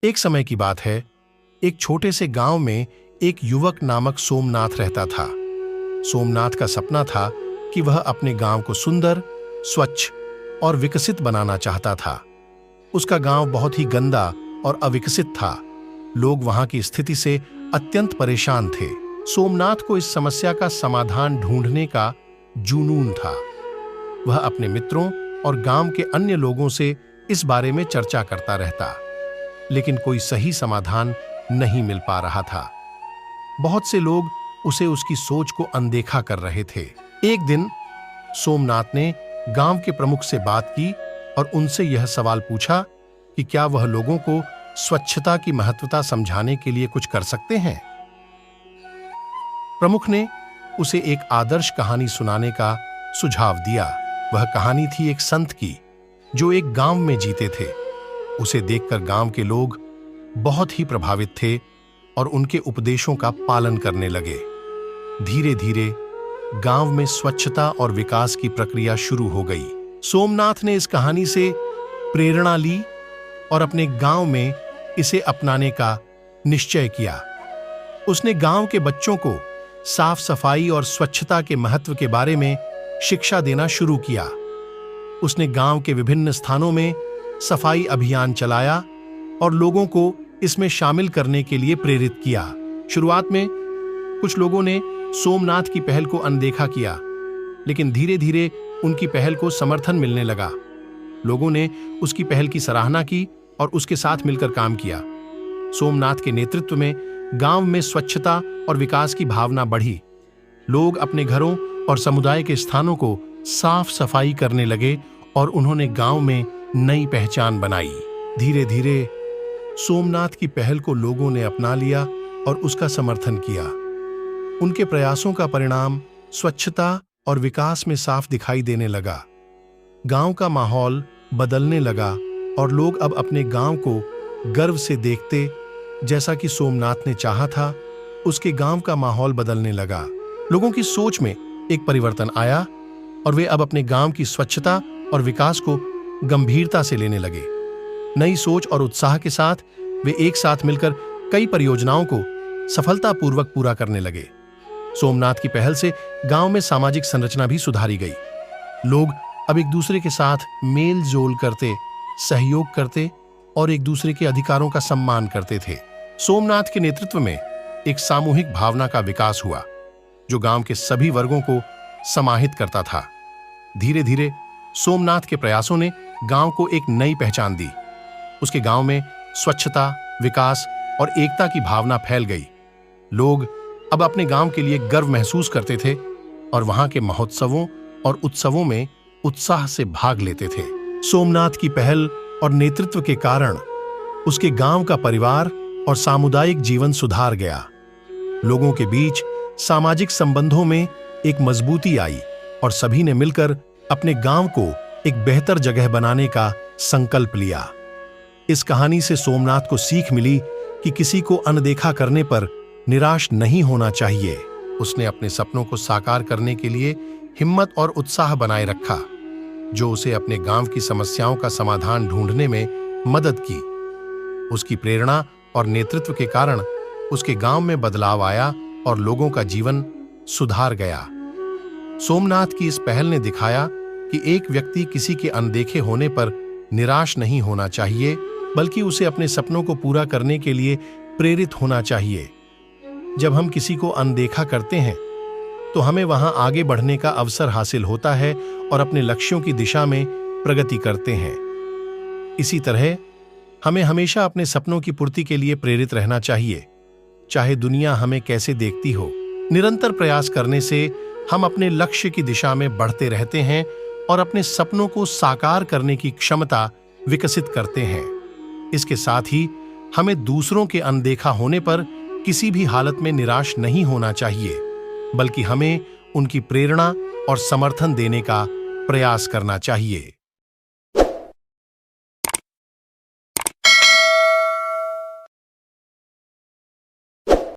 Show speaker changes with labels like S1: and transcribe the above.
S1: एक समय की बात है, एक छोटे से गांव में एक युवक नामक सोमनाथ रहता था। सोमनाथ का सपना था कि वह अपने गांव को सुंदर, स्वच्छ और विकसित बनाना चाहता था। उसका गांव बहुत ही गंदा और अविकसित था। लोग वहां की स्थिति से अत्यंत परेशान थे। सोमनाथ को इस समस्या का समाधान ढूंढने का जुनून था। वह अपने मित्रों और गांव के अन्य लोगों से इस बारे में चर्चा करता रहता, लेकिन कोई सही समाधान नहीं मिल पा रहा था। बहुत से लोग उसे उसकी सोच को अनदेखा कर रहे थे। एक दिन सोमनाथ ने गांव के प्रमुख से बात की और उनसे यह सवाल पूछा कि क्या वह लोगों को स्वच्छता की महत्वता समझाने के लिए कुछ कर सकते हैं। प्रमुख ने उसे एक आदर्श कहानी सुनाने का सुझाव दिया। वह कहानी थी एक संत की जो एक गांव में जीते थे। उसे देखकर गांव के लोग बहुत ही प्रभावित थे और उनके उपदेशों का पालन करने लगे। धीरे धीरे गांव में स्वच्छता और विकास की प्रक्रिया शुरू हो गई। सोमनाथ ने इस कहानी से प्रेरणा ली और अपने गांव में इसे अपनाने का निश्चय किया। उसने गांव के बच्चों को साफ सफाई और स्वच्छता के महत्व के बारे में शिक्षा देना शुरू किया। उसने गांव के विभिन्न स्थानों में सफाई अभियान चलाया और लोगों को इसमें शामिल करने के लिए प्रेरित किया। शुरुआत में कुछ लोगों ने सोमनाथ की पहल को अनदेखा किया, लेकिन धीरे धीरे उनकी पहल को समर्थन मिलने लगा। लोगों ने उसकी पहल की सराहना की और उसके साथ मिलकर काम किया। सोमनाथ के नेतृत्व में गांव में स्वच्छता और विकास की भावना बढ़ी। लोग अपने घरों और समुदाय के स्थानों को साफ सफाई करने लगे और उन्होंने गांव में नई पहचान बनाई। धीरे धीरे सोमनाथ की पहल को लोगों ने अपना लिया और उसका समर्थन किया। उनके प्रयासों का परिणाम स्वच्छता और विकास में साफ दिखाई देने लगा। गांव का माहौल बदलने लगा और लोग अब अपने गांव को गर्व से देखते। जैसा कि सोमनाथ ने चाहा था, उसके गांव का माहौल बदलने लगा। लोगों की सोच में एक परिवर्तन आया और वे अब अपने गांव की स्वच्छता और विकास को गंभीरता से लेने लगे। नई सोच और उत्साह के साथ वे एक साथ मिलकर कई परियोजनाओं को सफलतापूर्वक पूरा करने लगे। सोमनाथ की पहल से गांव में सामाजिक संरचना भी सुधारी गई। लोग अब एक दूसरे के साथ मेल जोल करते, सहयोग करते और एक दूसरे के अधिकारों का सम्मान करते थे। सोमनाथ के नेतृत्व में एक सामूहिक भावना का विकास हुआ जो गांव के सभी वर्गों को समाहित करता था। धीरे धीरे सोमनाथ के प्रयासों ने गांव को एक नई पहचान दी। उसके गांव में स्वच्छता, विकास और एकता की भावना फैल गई। लोग अब अपने गांव के लिए गर्व महसूस करते थे और वहां के महोत्सवों और उत्सवों में उत्साह से भाग लेते थे। सोमनाथ की पहल और नेतृत्व के कारण उसके गांव का परिवार और सामुदायिक जीवन सुधार गया। लोगों के बीच सामाजिक संबंधों में एक मजबूती आई और सभी ने मिलकर अपने गांव को एक बेहतर जगह बनाने का संकल्प लिया। इस कहानी से सोमनाथ को सीख मिली कि किसी को अनदेखा करने पर निराश नहीं होना चाहिए। उसने अपने सपनों को साकार करने के लिए हिम्मत और उत्साह बनाए रखा, जो उसे अपने गांव की समस्याओं का समाधान ढूंढने में मदद की। उसकी प्रेरणा और नेतृत्व के कारण उसके गांव में बदलाव आया और लोगों का जीवन सुधार गया। सोमनाथ की इस पहल ने दिखाया कि एक व्यक्ति किसी के अनदेखे होने पर निराश नहीं होना चाहिए, बल्कि उसे अपने सपनों को पूरा करने के लिए प्रेरित होना चाहिए। जब हम किसी को अनदेखा करते हैं तो हमें वहां आगे बढ़ने का अवसर हासिल होता है और अपने लक्ष्यों की दिशा में प्रगति करते हैं। इसी तरह हमें हमेशा अपने सपनों की पूर्ति के लिए प्रेरित रहना चाहिए, चाहे दुनिया हमें कैसे देखती हो। निरंतर प्रयास करने से हम अपने लक्ष्य की दिशा में बढ़ते रहते हैं और अपने सपनों को साकार करने की क्षमता विकसित करते हैं। इसके साथ ही हमें दूसरों के अनदेखा होने पर किसी भी हालत में निराश नहीं होना चाहिए, बल्कि हमें उनकी प्रेरणा और समर्थन देने का प्रयास करना चाहिए।